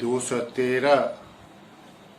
213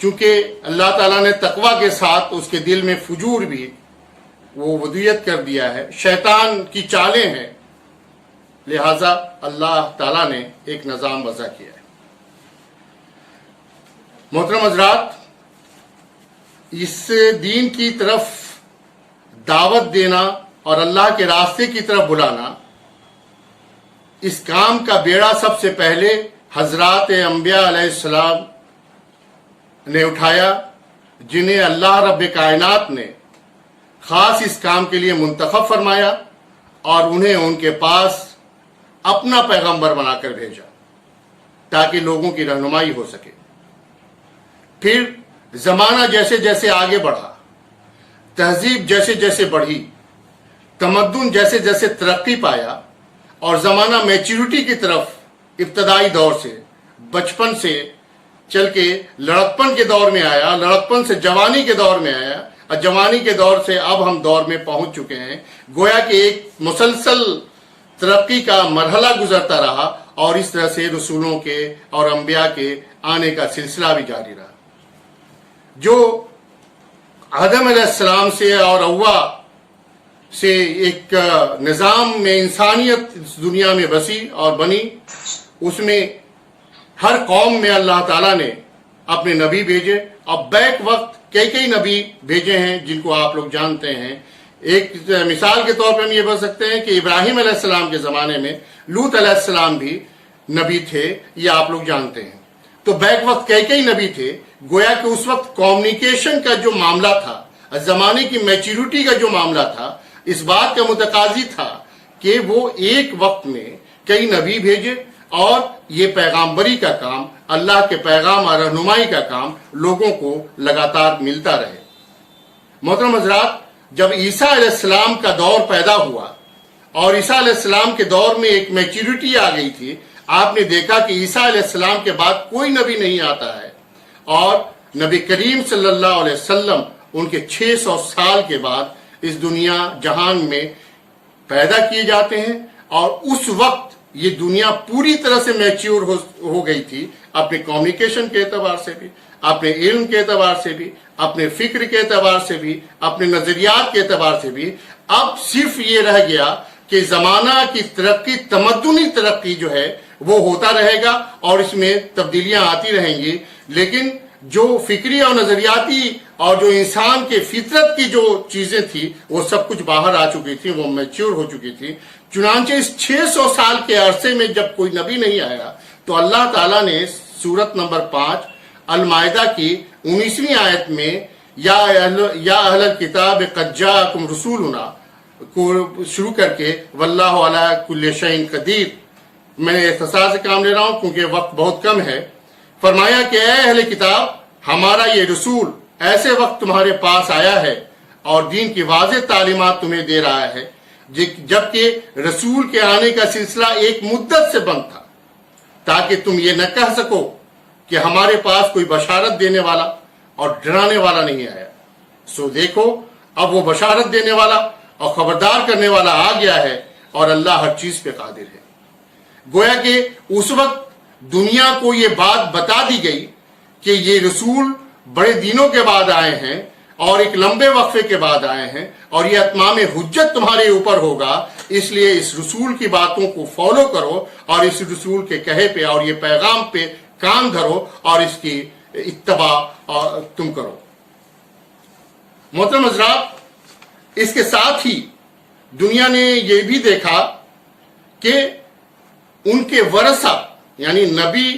چونکہ اللہ تعالیٰ نے تقوی کے ساتھ اس کے دل میں فجور بھی وہ ودیت کر دیا ہے، شیطان کی چالیں ہیں، لہذا اللہ تعالیٰ نے ایک نظام وضع کیا ہے۔ محترم حضرات، اس دین کی طرف دعوت دینا اور اللہ کے راستے کی طرف بلانا، اس کام کا بیڑا سب سے پہلے حضرات انبیاء علیہ السلام نے اٹھایا، جنہیں اللہ رب کائنات نے خاص اس کام کے لیے منتخب فرمایا اور انہیں ان کے پاس اپنا پیغمبر بنا کر بھیجا تاکہ لوگوں کی رہنمائی ہو سکے۔ پھر زمانہ جیسے جیسے آگے بڑھا، تہذیب جیسے جیسے بڑھی، تمدن جیسے جیسے ترقی پایا اور زمانہ میچورٹی کی طرف ابتدائی دور سے، بچپن سے چل کے لڑکپن کے دور میں آیا، لڑکپن سے جوانی کے دور میں آیا اور جوانی کے دور سے اب ہم دور میں پہنچ چکے ہیں، گویا کہ ایک مسلسل ترقی کا مرحلہ گزرتا رہا اور اس طرح سے رسولوں کے اور انبیاء کے آنے کا سلسلہ بھی جاری رہا۔ جو آدم علیہ السلام سے اور حوا سے ایک نظام میں انسانیت اس دنیا میں بسی اور بنی، اس میں ہر قوم میں اللہ تعالیٰ نے اپنے نبی بھیجے۔ اب بیک وقت کئی نبی بھیجے ہیں جن کو آپ لوگ جانتے ہیں۔ ایک مثال کے طور پر ہم یہ بول سکتے ہیں کہ ابراہیم علیہ السلام کے زمانے میں لوط علیہ السلام بھی نبی تھے، یہ آپ لوگ جانتے ہیں۔ تو بیک وقت کئی نبی تھے، گویا کہ اس وقت کمیونیکیشن کا جو معاملہ تھا، زمانے کی میچورٹی کا جو معاملہ تھا، اس بات کا متقاضی تھا کہ وہ ایک وقت میں کئی نبی بھیجے اور یہ پیغامبری کا کام، اللہ کے پیغام اور رہنمائی کا کام لوگوں کو لگاتار ملتا رہے۔ محترم حضرات، جب عیسیٰ علیہ السلام کا دور پیدا ہوا اور عیسیٰ علیہ السلام کے دور میں ایک میچورٹی آ گئی تھی، آپ نے دیکھا کہ عیسیٰ علیہ السلام کے بعد کوئی نبی نہیں آتا ہے اور نبی کریم صلی اللہ علیہ وسلم ان کے 600 سال کے بعد اس دنیا جہان میں پیدا کیے جاتے ہیں، اور اس وقت یہ دنیا پوری طرح سے میچور ہو گئی تھی، اپنے کمیونیکیشن کے اعتبار سے بھی، اپنے علم کے اعتبار سے بھی، اپنے فکر کے اعتبار سے بھی، اپنے نظریات کے اعتبار سے بھی۔ اب صرف یہ رہ گیا کہ زمانہ کی ترقی، تمدنی ترقی جو ہے وہ ہوتا رہے گا اور اس میں تبدیلیاں آتی رہیں گی، لیکن جو فکری اور نظریاتی اور جو انسان کے فطرت کی جو چیزیں تھی وہ سب کچھ باہر آ چکی تھی، وہ میچور ہو چکی تھی۔ چنانچہ اس 600 سال کے عرصے میں جب کوئی نبی نہیں آیا تو اللہ تعالیٰ نے سورت نمبر 5 المائدہ کی 19ویں آیت میں یا اہل الکتاب قد جاءکم رسولنا کو شروع کر کے واللہ علی کل شیء قدیر، میں اختصار سے کام لے رہا ہوں کیونکہ وقت بہت کم ہے، فرمایا کہ اے اہل کتاب، ہمارا یہ رسول ایسے وقت تمہارے پاس آیا ہے اور دین کی واضح تعلیمات تمہیں دے رہا ہے، جبکہ رسول کے آنے کا سلسلہ ایک مدت سے بند تھا، تاکہ تم یہ نہ کہہ سکو کہ ہمارے پاس کوئی بشارت دینے والا اور ڈرانے والا نہیں آیا۔ سو دیکھو، اب وہ بشارت دینے والا اور خبردار کرنے والا آ گیا ہے اور اللہ ہر چیز پہ قادر ہے۔ گویا کہ اس وقت دنیا کو یہ بات بتا دی گئی کہ یہ رسول بڑے دنوں کے بعد آئے ہیں اور ایک لمبے وقفے کے بعد آئے ہیں اور یہ اتمام حجت تمہارے اوپر ہوگا، اس لیے اس رسول کی باتوں کو فالو کرو اور اس رسول کے کہے پہ اور یہ پیغام پہ کام دھرو اور اس کی اتباع تم کرو۔ محترم حضرات، اس کے ساتھ ہی دنیا نے یہ بھی دیکھا کہ ان کے ورثہ یعنی نبی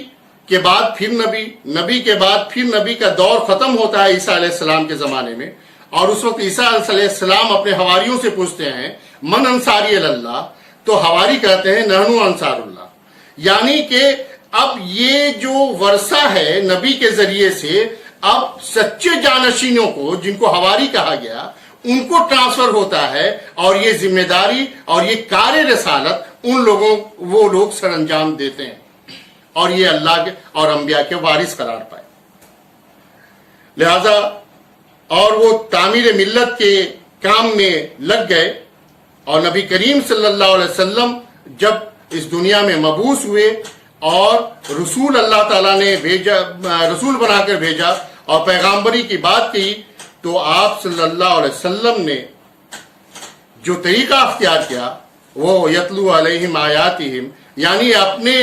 کے بعد پھر نبی، نبی کے بعد پھر نبی کا دور ختم ہوتا ہے عیسیٰ علیہ السلام کے زمانے میں، اور اس وقت عیسیٰ علیہ السلام اپنے حواریوں سے پوچھتے ہیں من انصاری اللہ، تو حواری کہتے ہیں نحنو انصار اللہ، یعنی کہ اب یہ جو ورثہ ہے نبی کے ذریعے سے اب سچے جانشینوں کو، جن کو حواری کہا گیا، ان کو ٹرانسفر ہوتا ہے اور یہ ذمہ داری اور یہ کار رسالت وہ لوگ سر انجام دیتے ہیں اور یہ اللہ کے اور انبیاء کے وارث قرار پائے۔ لہذا اور وہ تعمیر ملت کے کام میں لگ گئے اور نبی کریم صلی اللہ علیہ وسلم جب اس دنیا میں مبعوث ہوئے اور رسول اللہ تعالیٰ نے بھیجا، رسول بنا کر بھیجا اور پیغامبری کی بات کی تو آپ صلی اللہ علیہ وسلم نے جو طریقہ اختیار کیا وہ یتلو علیہم آیاتہم، یعنی اپنے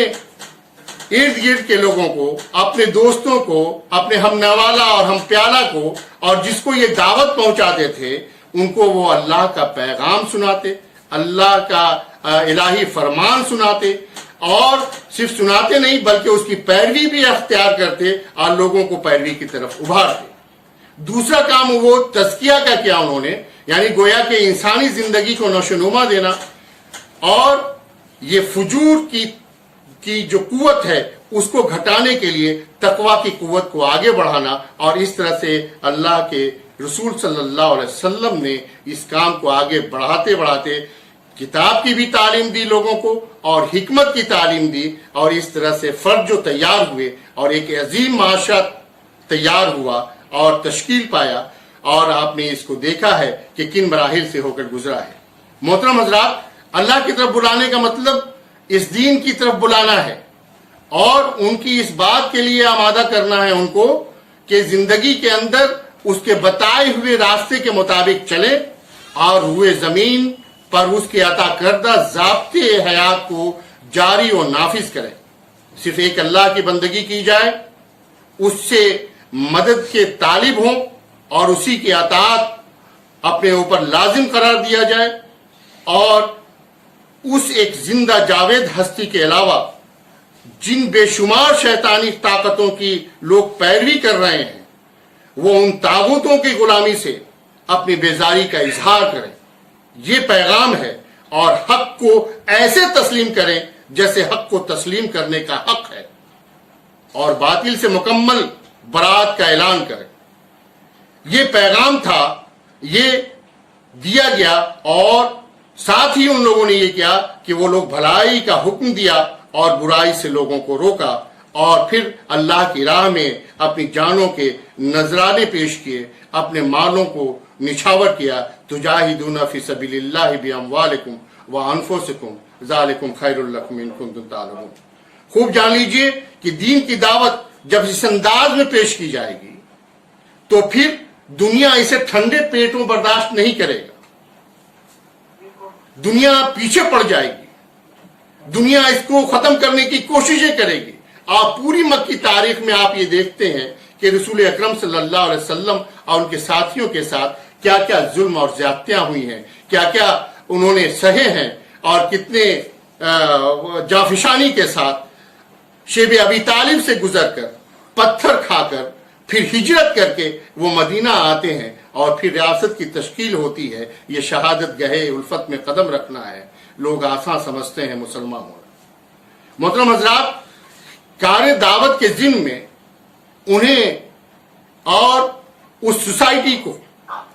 ارد گرد کے لوگوں کو، اپنے دوستوں کو، اپنے ہم نوالا اور ہم پیالہ کو، اور جس کو یہ دعوت پہنچاتے تھے ان کو وہ اللہ کا پیغام سناتے، اللہ کا الہی فرمان سناتے، اور صرف سناتے نہیں بلکہ اس کی پیروی بھی اختیار کرتے اور لوگوں کو پیروی کی طرف ابھارتے۔ دوسرا کام وہ تزکیہ کا کیا انہوں نے، یعنی گویا کہ انسانی زندگی کو نشوونما دینا، اور یہ فجور کی جو قوت ہے اس کو گھٹانے کے لیے تقوی کی قوت کو آگے بڑھانا، اور اس طرح سے اللہ کے رسول صلی اللہ علیہ وسلم نے اس کام کو آگے بڑھاتے بڑھاتے کتاب کی بھی تعلیم دی لوگوں کو اور حکمت کی تعلیم دی، اور اس طرح سے فرد جو تیار ہوئے اور ایک عظیم معاشرہ تیار ہوا اور تشکیل پایا، اور آپ نے اس کو دیکھا ہے کہ کن مراحل سے ہو کر گزرا ہے۔ محترم حضرات، اللہ کی طرف بلانے کا مطلب اس دین کی طرف بلانا ہے، اور ان کی اس بات کے لیے آمادہ کرنا ہے ان کو کہ زندگی کے اندر اس کے بتائے ہوئے راستے کے مطابق چلیں اور روئے زمین پر اس کے عطا کردہ ضابطے حیات کو جاری و نافذ کریں۔ صرف ایک اللہ کی بندگی کی جائے، اس سے مدد کے طالب ہوں اور اسی کی اطاعت اپنے اوپر لازم قرار دیا جائے، اور اس ایک زندہ جاوید ہستی کے علاوہ جن بے شمار شیطانی طاقتوں کی لوگ پیروی کر رہے ہیں وہ ان طاغوتوں کی غلامی سے اپنی بیزاری کا اظہار کریں۔ یہ پیغام ہے، اور حق کو ایسے تسلیم کریں جیسے حق کو تسلیم کرنے کا حق ہے، اور باطل سے مکمل برات کا اعلان کریں۔ یہ پیغام تھا، یہ دیا گیا، اور ساتھ ہی ان لوگوں نے یہ کیا کہ وہ لوگ بھلائی کا حکم دیا اور برائی سے لوگوں کو روکا، اور پھر اللہ کی راہ میں اپنی جانوں کے نذرانے پیش کیے، اپنے مالوں کو نچھاور کیا۔ تجاہدون فی سبیل اللہ باموالکم وانفسکم ذالکم خیر لکم ان کنتم تعلمون۔ خوب جان لیجئے کہ دین کی دعوت جب اس انداز میں پیش کی جائے گی تو پھر دنیا اسے ٹھنڈے پیٹوں برداشت نہیں کرے گا، دنیا پیچھے پڑ جائے گی، دنیا اس کو ختم کرنے کی کوششیں کرے گی۔ آپ پوری مکی تاریخ میں آپ یہ دیکھتے ہیں کہ رسول اکرم صلی اللہ علیہ وسلم اور ان کے ساتھیوں کے ساتھ کیا کیا ظلم اور زیادتیاں ہوئی ہیں، کیا کیا انہوں نے سہے ہیں، اور کتنے جافشانی کے ساتھ شیب ابی طالب سے گزر کر، پتھر کھا کر، پھر ہجرت کر کے وہ مدینہ آتے ہیں، اور پھر ریاست کی تشکیل ہوتی ہے۔ یہ شہادت گہے الفت میں قدم رکھنا ہے۔ لوگ آسان سمجھتے ہیں مسلمان ہونا۔ محترم حضرات، کار دعوت کے ذمن میں انہیں اور اس سوسائٹی کو،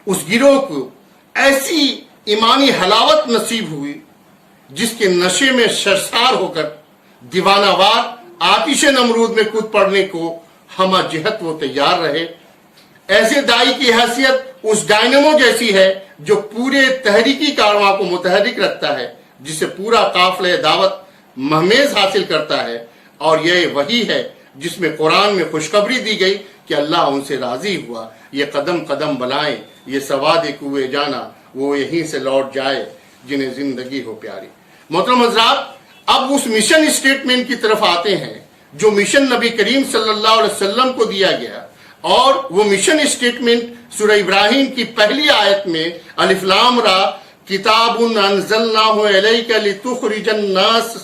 اس گروہ کو ایسی ایمانی حلاوت نصیب ہوئی جس کے نشے میں سرشار ہو کر دیوانہ وار آتش نمرود میں کود پڑنے کو ہمہ جہت وہ تیار رہے۔ ایسے دائی کی حیثیت اس ڈائنمو جیسی ہے جو پورے تحریکی کارواں کو متحرک رکھتا ہے، جسے پورا قافلہ دعوت مہمیز حاصل کرتا ہے، اور یہ وہی ہے جس میں قرآن میں خوشخبری دی گئی کہ اللہ ان سے راضی ہوا۔ یہ قدم قدم بلائیں، یہ سواد کوئے جانا، وہ یہیں سے لوٹ جائے جنہیں زندگی ہو پیاری۔ محترم حضرات، اب اس مشن اسٹیٹمنٹ کی طرف آتے ہیں جو مشن نبی کریم صلی اللہ علیہ وسلم کو دیا گیا، اور وہ مشن اسٹیٹمنٹ سورہ ابراہیم کی پہلی آیت میں الف لام را کتاب انزلناہ الیک لتخرج الناس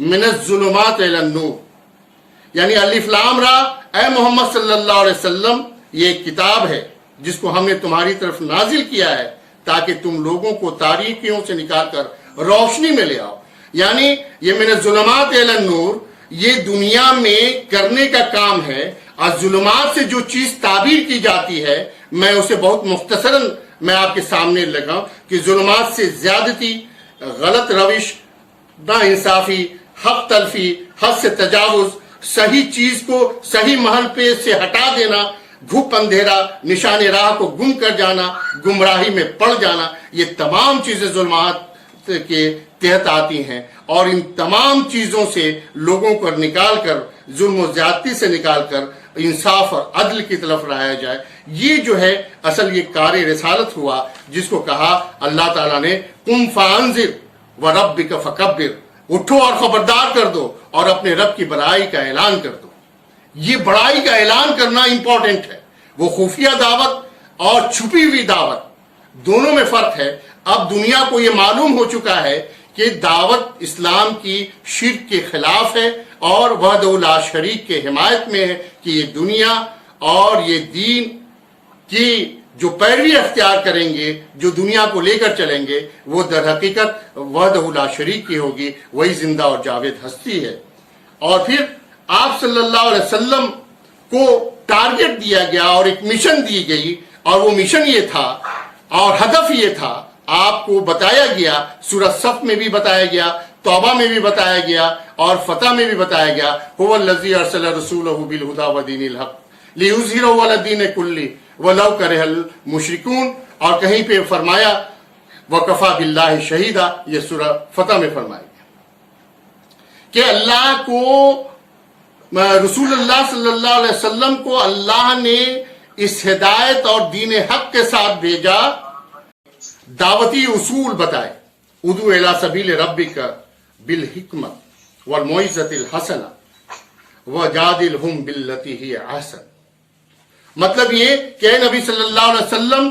من الظلمات الی النور، یعنی الف لام را، اے محمد صلی اللہ علیہ وسلم، یہ ایک کتاب ہے جس کو ہم نے تمہاری طرف نازل کیا ہے تاکہ تم لوگوں کو تاریکیوں سے نکال کر روشنی میں لے آؤ۔ یعنی یہ من الظلمات الی النور یہ دنیا میں کرنے کا کام ہے، اور ظلمات سے جو چیز تعبیر کی جاتی ہے میں اسے بہت مختصراً میں آپ کے سامنے لگا کہ ظلمات سے زیادتی، غلط روش، نا انصافی، حق تلفی، حد سے تجاوز، صحیح چیز کو صحیح محل پہ سے ہٹا دینا، گھپ اندھیرا، نشان راہ کو گم کر جانا، گمراہی میں پڑ جانا، یہ تمام چیزیں ظلمات کے تحت آتی ہیں، اور ان تمام چیزوں سے لوگوں کو نکال کر، ظلم و زیادتی سے نکال کر انصاف اور عدل کی طرف لایا جائے. یہ جو ہے اصل یہ کار رسالت ہوا جس کو کہا اللہ تعالیٰ نے قم فانذر وربک فکبر، اٹھو اور خبردار کر دو اور اپنے رب کی بڑائی کا اعلان کر دو. یہ بڑائی کا اعلان کرنا امپورٹنٹ ہے. وہ خفیہ دعوت اور چھپی ہوئی دعوت دونوں میں فرق ہے. اب دنیا کو یہ معلوم ہو چکا ہے کہ دعوت اسلام کی شرک کے خلاف ہے اور وحدہ لا شریک کے حمایت میں ہے کہ یہ دنیا اور یہ دین کی جو پیروی اختیار کریں گے، جو دنیا کو لے کر چلیں گے، وہ در حقیقت وحدہ لا شریک کی ہوگی. وہی زندہ اور جاوید ہستی ہے. اور پھر آپ صلی اللہ علیہ وسلم کو ٹارگٹ دیا گیا اور ایک مشن دی گئی، اور وہ مشن یہ تھا اور ہدف یہ تھا. آپ کو بتایا گیا، سورہ صف میں بھی بتایا گیا، توبہ میں بھی بتایا گیا اور فتح میں بھی بتایا گیا، هو الذی ارسل رسولہ بالہدی ودین الحق لیظہرہ علی الدین کلہ ولو کرہ المشرکون. اور کہیں پہ فرمایا وکفی باللہ شہیدا، یہ سورہ فتح میں فرمایا گیا کہ اللہ کو، رسول اللہ صلی اللہ علیہ وسلم کو اللہ نے اس ہدایت اور دین حق کے ساتھ بھیجا، دعوتی اصول بتائے. ادعو الی سبیل ربک بالحکمۃ والموعظۃ الحسنہ وجادلہم باللتی ہی احسن. مطلب یہ کہ اے نبی صلی اللہ علیہ وسلم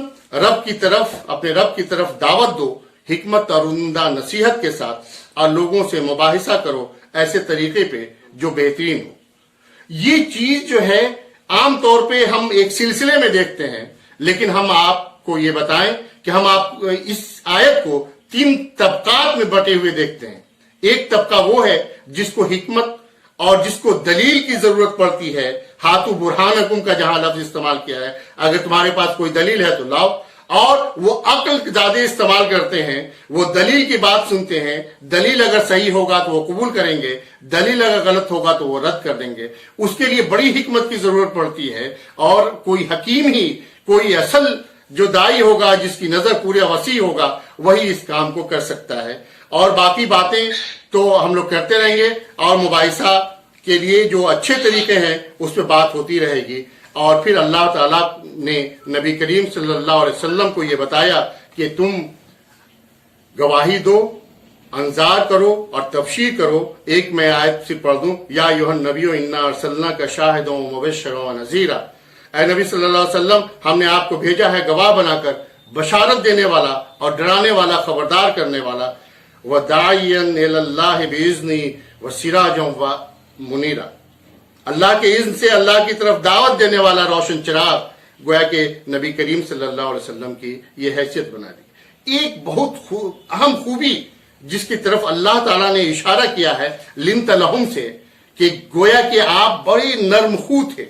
اپنے رب کی طرف دعوت دو، حکمت اور عمدہ نصیحت کے ساتھ، اور لوگوں سے مباحثہ کرو ایسے طریقے پہ جو بہترین ہو. یہ چیز جو ہے عام طور پہ ہم ایک سلسلے میں دیکھتے ہیں، لیکن ہم آپ کو یہ بتائیں کہ ہم آپ اس آیت کو 3 طبقات میں بٹے ہوئے دیکھتے ہیں. ایک طبقہ وہ ہے جس کو حکمت اور جس کو دلیل کی ضرورت پڑتی ہے. ہاتھو برہانکم کا جہاں لفظ استعمال کیا ہے، اگر تمہارے پاس کوئی دلیل ہے تو لاؤ. اور وہ عقل زیادہ استعمال کرتے ہیں، وہ دلیل کی بات سنتے ہیں. دلیل اگر صحیح ہوگا تو وہ قبول کریں گے، دلیل اگر غلط ہوگا تو وہ رد کر دیں گے. اس کے لیے بڑی حکمت کی ضرورت پڑتی ہے، اور کوئی حکیم ہی، کوئی اصل جو دائی ہوگا، جس کی نظر پورا وسیع ہوگا، وہی اس کام کو کر سکتا ہے. اور باقی باتیں تو ہم لوگ کرتے رہیں گے، اور مباحثہ کے لیے جو اچھے طریقے ہیں اس پہ بات ہوتی رہے گی. اور پھر اللہ تعالیٰ نے نبی کریم صلی اللہ علیہ وسلم کو یہ بتایا کہ تم گواہی دو، انذار کرو اور تبشیر کرو. ایک میں آیت سے پڑھ دوں، یا ایھا النبی انا ارسلناک شاہدا ومبشرا ونذیرا. اے نبی صلی اللہ علیہ وسلم، ہم نے آپ کو بھیجا ہے گواہ بنا کر، بشارت دینے والا اور ڈرانے والا، خبردار کرنے والا. وَدَاعِيًا إِلَى اللَّهِ بِإِذْنِهِ وَسِرَاجًا وَمُنِيرًا، اللہ کے اذن سے اللہ کی طرف دعوت دینے والا روشن چراغ. گویا کہ نبی کریم صلی اللہ علیہ وسلم کی یہ حیثیت بنا دی. ایک بہت اہم خوبی جس کی طرف اللہ تعالیٰ نے اشارہ کیا ہے لنت لہم سے، کہ گویا کہ آپ بڑے نرم خو تھے.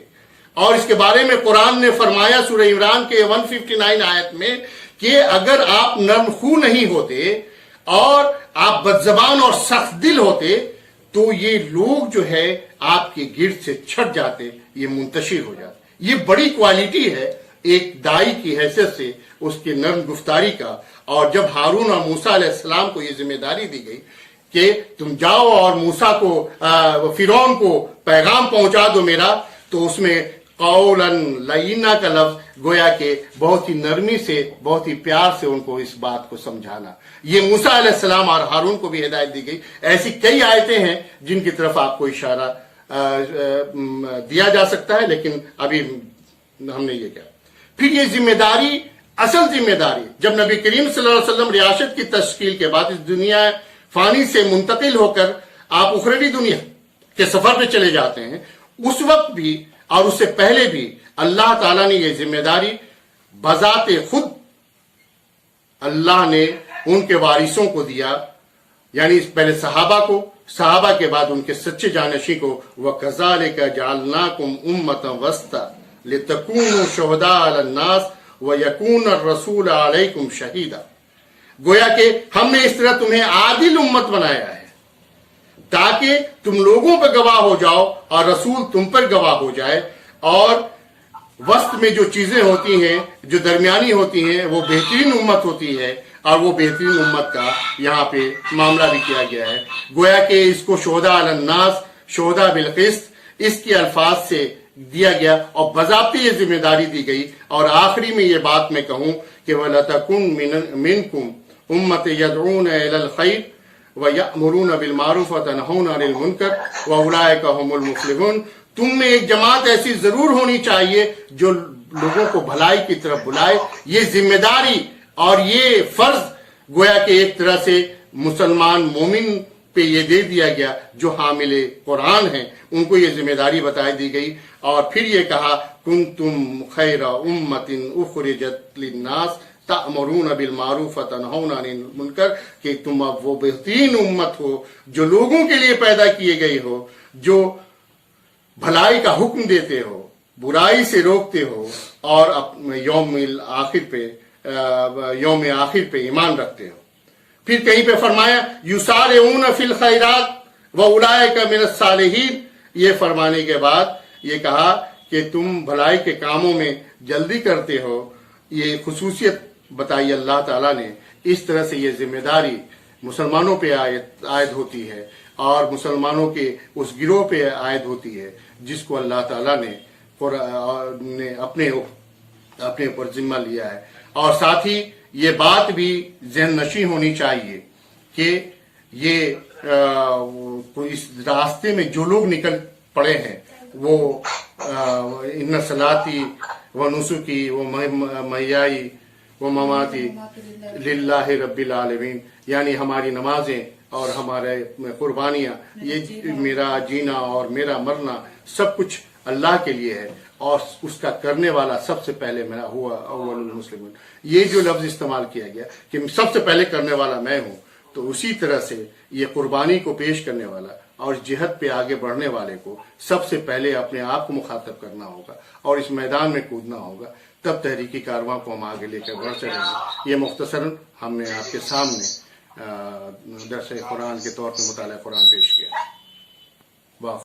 اور اس کے بارے میں قرآن نے فرمایا سورہ عمران کے 159 آیت میں کہ اگر آپ نرم خو نہیں ہوتے اور آپ بدزبان اور سخت دل ہوتے تو یہ لوگ جو ہے آپ کے گرد سے چھٹ جاتے، یہ منتشر ہو جاتے. یہ بڑی کوالٹی ہے ایک دائی کی حیثیت سے اس کے نرم گفتاری کا. اور جب ہارون اور موسیٰ علیہ السلام کو یہ ذمہ داری دی گئی کہ تم جاؤ اور موسیٰ کو، فرعون کو پیغام پہنچا دو میرا، تو اس میں قولاً لینا کا لفظ گویا کہ بہت ہی نرمی سے، بہت ہی پیار سے ان کو اس بات کو سمجھانا. یہ موسیٰ علیہ السلام اور ہارون کو بھی ہدایت دی گئی. ایسی کئی آیتیں ہیں جن کی طرف آپ کو اشارہ دیا جا سکتا ہے، لیکن ابھی ہم نے یہ کیا. پھر یہ ذمہ داری، اصل ذمہ داری جب نبی کریم صلی اللہ علیہ وسلم ریاست کی تشکیل کے بعد اس دنیا فانی سے منتقل ہو کر آپ اخروی دنیا کے سفر پہ چلے جاتے ہیں، اس وقت بھی اور اس سے پہلے بھی اللہ تعالیٰ نے یہ ذمہ داری بذات خود اللہ نے ان کے وارثوں کو دیا. یعنی پہلے صحابہ کو، صحابہ کے بعد ان کے سچے جانشین کو. وَكَذَلِكَ جَعَلْنَاكُمْ أُمَّةً وَسْطًا لِتَكُونُوا شُهَدَاءَ عَلَى النَّاسِ وَيَكُونَ الرَّسُولُ عَلَيْكُمْ شَهِيدًا. گویا کہ ہم نے اس طرح تمہیں عادل امت بنایا ہے تاکہ تم لوگوں پہ گواہ ہو جاؤ اور رسول تم پر گواہ ہو جائے. اور وسط میں جو چیزیں ہوتی ہیں، جو درمیانی ہوتی ہیں، وہ بہترین امت ہوتی ہے، اور وہ بہترین امت کا یہاں پہ معاملہ بھی کیا گیا ہے. گویا کہ اس کو شہداء علی الناس، شہداء بالقسط، اس کے الفاظ سے دیا گیا اور باضابطے یہ ذمہ داری دی گئی. اور آخری میں یہ بات میں کہوں کہ وَلَتَكُن مِّنكُمْ أُمَّةٌ يَدْعُونَ إِلَى الْخَيْرِ وَيَأْمُرُونَ بِالْمَعْرُوفِ وَيَنْهَوْنَ عَنِ الْمُنكَرِ وَأُولَٰئِكَ هُمُ الْمُفْلِحُونَ. تم میں ایک جماعت ایسی ضرور ہونی چاہیے جو لوگوں کو بھلائی کی طرف بلائے. یہ ذمہ داری اور یہ فرض گویا کہ ایک طرح سے مسلمان مومن پہ یہ دے دیا گیا جو حامل قرآن ہیں، ان کو یہ ذمہ داری بتائی دی گئی. اور پھر یہ کہا کنتم خیر امۃ اخرجت للناس تأمرون بالمعروف وتنہون عن المنکر، کہ تم اب وہ بہترین امت ہو جو لوگوں کے لیے پیدا کیے گئی ہو، جو بھلائی کا حکم دیتے ہو، برائی سے روکتے ہو اور یوم آخر پہ ایمان رکھتے ہو. پھر کہیں پہ فرمایا یسارعون فی الخیرات واولئک من الصالحین. یہ فرمانے کے بعد یہ کہا کہ تم بھلائی کے کاموں میں جلدی کرتے ہو. یہ خصوصیت بتائی اللہ تعالیٰ نے. اس طرح سے یہ ذمہ داری مسلمانوں پہ عائد ہوتی ہے اور مسلمانوں کے اس گروہ پہ عائد ہوتی ہے جس کو اللہ تعالیٰ نے اپنے اوپر ذمہ لیا ہے. اور ساتھ ہی یہ بات بھی ذہن نشیں ہونی چاہیے کہ یہ اس راستے میں جو لوگ نکل پڑے ہیں وہ ان صلاتی و نسکی و محیائی و مماتی للہ رب العالمین، یعنی ہماری نمازیں اور ہمارے قربانیاں، یہ میرا جینا اور میرا مرنا سب کچھ اللہ کے لیے ہے اور اس کا کرنے والا سب سے پہلے میرا ہوا اول المسلمون. یہ جو لفظ استعمال کیا گیا کہ سب سے پہلے کرنے والا میں ہوں، تو اسی طرح سے یہ قربانی کو پیش کرنے والا اور جہاد پہ آگے بڑھنے والے کو سب سے پہلے اپنے آپ کو مخاطب کرنا ہوگا اور اس میدان میں کودنا ہوگا. تب تحریکی کارواں کو ہم آگے لے کر بڑھ سکیں گے. یہ مختصراً ہم نے آپ کے سامنے درس قرآن کے طور پر مطالعہ قرآن پیش کیا.